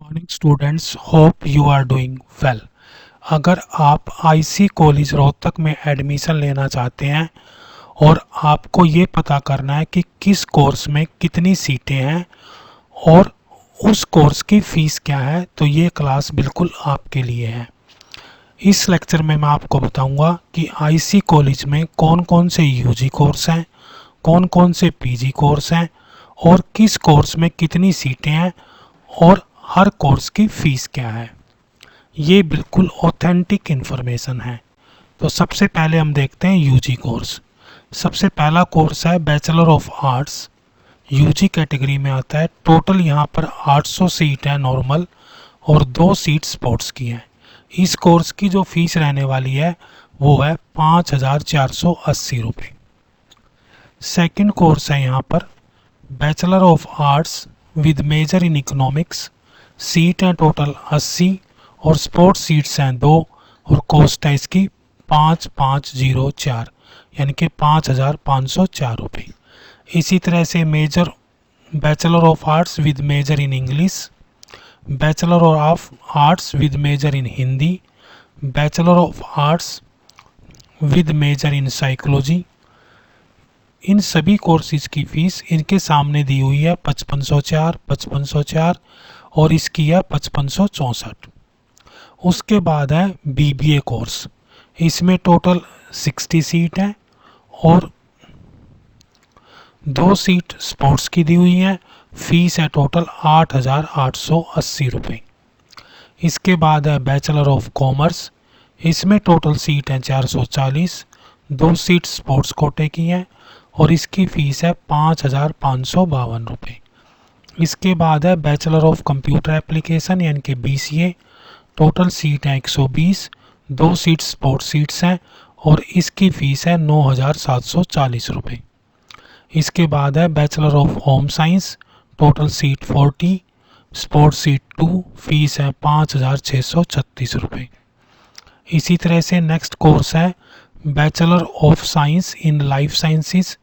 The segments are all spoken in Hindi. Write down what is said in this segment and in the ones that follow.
Morning students, hope you are doing well. अगर आप आईसी कॉलेज रोहतक में एडमिशन लेना चाहते हैं और आपको ये पता करना है कि किस कोर्स में कितनी सीटें हैं और उस कोर्स की फ़ीस क्या है, तो ये क्लास बिल्कुल आपके लिए है। इस लेक्चर में मैं आपको बताऊंगा कि आईसी कॉलेज में कौन कौन से यूजी कोर्स हैं, कौन कौन से पीजी कोर्स हैं और किस कोर्स में कितनी सीटें हैं और हर कोर्स की फ़ीस क्या है। ये बिल्कुल ऑथेंटिक इन्फॉर्मेशन है। तो सबसे पहले हम देखते हैं यूजी कोर्स। सबसे पहला कोर्स है bachelor of arts. UG category में आता है। टोटल यहाँ पर 800 सीट है नॉर्मल और 2 सीट स्पोर्ट्स की हैं। इस कोर्स की जो फीस रहने वाली है वो है 5,480 रुपये। सेकेंड कोर्स है यहाँ पर bachelor of arts with major in economics. Seat हैं टोटल 80 और स्पोर्ट्स सीट्स हैं 2 और कॉस्ट है इसकी 5,504 यानी कि 5,504 रुपये। इसी तरह से major bachelor of arts with major in English, bachelor of arts with major in Hindi, bachelor of arts with major in psychology. इन सभी कोर्सेज की फ़ीस इनके सामने दी हुई है 5504, 5504 और इसकी है 5564। उसके बाद है बीबीए कोर्स। इसमें टोटल 60 सीट है और 2 सीट स्पोर्ट्स की दी हुई है। फीस है टोटल 8,880 रुपये। इसके बाद है बैचलर ऑफ कॉमर्स। इसमें टोटल सीट हैं 440, 2 सीट स्पोर्ट्स कोटे की हैं और इसकी फ़ीस है 5,552 रुपये। इसके बाद है बैचलर ऑफ कंप्यूटर एप्लीकेशन यानी कि बीसीए। टोटल सीट है 120, 2 सीट स्पोर्ट्स सीट्स हैं और इसकी फ़ीस है 9,740 रुपये। इसके बाद है bachelor of home science. Total seat 40, sports seat 2, fees है 5,636 रुपये। इसी तरह से नेक्स्ट कोर्स है bachelor of science in life sciences.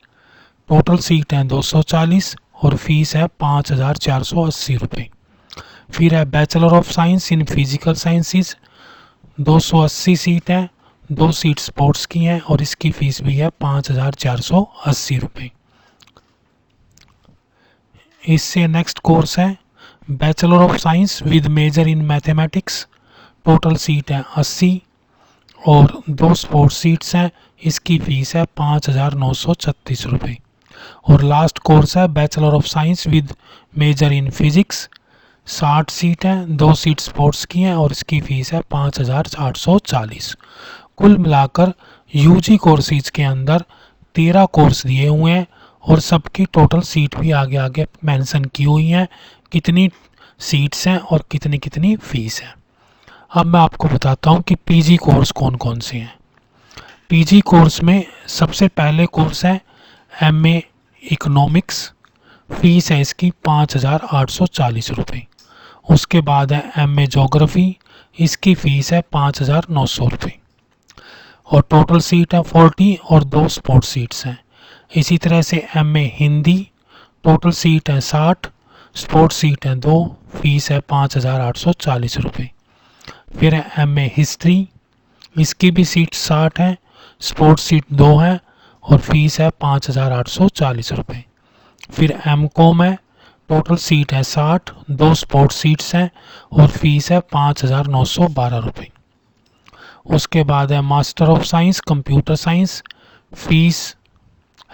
Total seat हैं 240 और फीस है 5,480 रुपये। फिर है bachelor of science in physical sciences. 280 seat हैं, 2 सीट स्पोर्ट्स की हैं और इसकी फ़ीस भी है 5,480 रुपये। इससे नेक्स्ट कोर्स है bachelor of science with major in mathematics. Total seat है 80 और 2 स्पोर्ट्स सीट्स हैं। इसकी फ़ीस है 5,936 रुपये। और लास्ट कोर्स है bachelor of science with major in physics. 60 seat हैं, 2 सीट स्पोर्ट्स की हैं और इसकी फ़ीस है 5,840। कुल मिलाकर यूजी कोर्सेज के अंदर 13 कोर्स दिए हुए हैं और सबकी टोटल सीट भी आगे आगे मेंशन की हुई हैं, कितनी सीट्स हैं और कितनी कितनी फ़ीस है। अब मैं आपको बताता हूँ कि पीजी कोर्स कौन कौन से हैं। पीजी कोर्स में सबसे पहले कोर्स है एमए इकोनॉमिक्स। फ़ीस है इसकी 5,840 रुपये। उसके बाद है एमए ज्योग्राफी। इसकी फ़ीस है 5,900 रुपये और टोटल सीट है 40 और 2 स्पोर्ट्स सीट्स हैं। इसी तरह से एमए हिंदी। टोटल सीट है 60, स्पोर्ट्स सीट हैं 2, फीस है 5,840 रुपये। फिर है एमए हिस्ट्री। इसकी भी सीट 60 है, स्पोर्ट्स सीट 2 है और फीस है 5,840 रुपये। फिर एम कॉम है। टोटल सीट है 60, 2 स्पोर्ट्स सीट्स हैं और फीस है 5,912 रुपये। उसके बाद है master of science computer science. Fees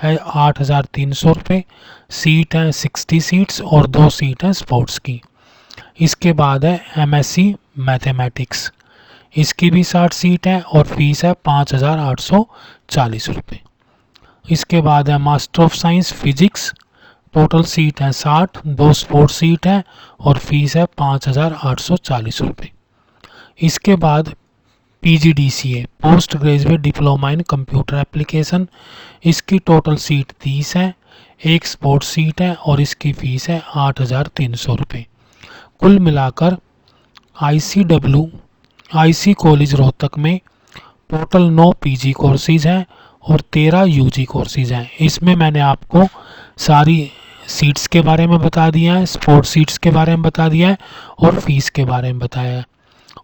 है 8,300 रुपये। सीट है 60 सीट्स और 2 सीट हैं स्पोर्ट्स की। इसके बाद है एमएससी मैथमेटिक्स। इसकी भी 60 सीट है और फीस है 5,840 रुपये। इसके बाद है master of science physics. Total seat है 60, 2 स्पोर्ट्स सीट है और फीस है 5,840 रुपये। इसके बाद PGDCA post graduate diploma in computer application. इसकी टोटल सीट 30 है, 1 स्पोर्ट्स सीट है और इसकी फ़ीस है 8,300 रुपये। कुल मिलाकर आईसी कॉलेज रोहतक में टोटल 9 पीजी कोर्सेज हैं और 13 यूजी कोर्सेज हैं। इसमें मैंने आपको सारी सीट्स के बारे में बता दिया है, स्पोर्ट सीट्स के बारे में बता दिया है और फीस के बारे में बताया है।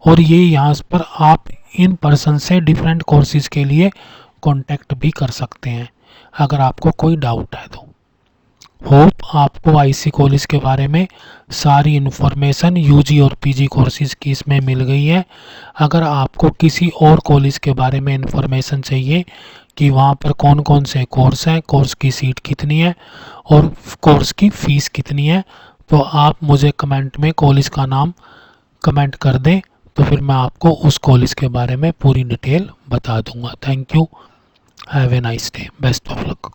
और ये यहाँ पर आप इन पर्सन से डिफरेंट कोर्सेज के लिए कांटेक्ट भी कर सकते हैं अगर आपको कोई डाउट है तो। होप आपको आईसी कॉलेज के बारे में सारी इन्फॉर्मेशन यूजी और पीजी कोर्सेज की इसमें मिल गई है। अगर आपको किसी और कॉलेज के बारे में इन्फॉर्मेशन चाहिए कि वहाँ पर कौन कौन से कोर्स हैं, कोर्स की सीट कितनी है और कोर्स की फ़ीस कितनी है, तो आप मुझे कमेंट में कॉलेज का नाम कमेंट कर दें, तो फिर मैं आपको उस कॉलेज के बारे में पूरी डिटेल बता दूंगा। Thank you, have a nice day, best of luck.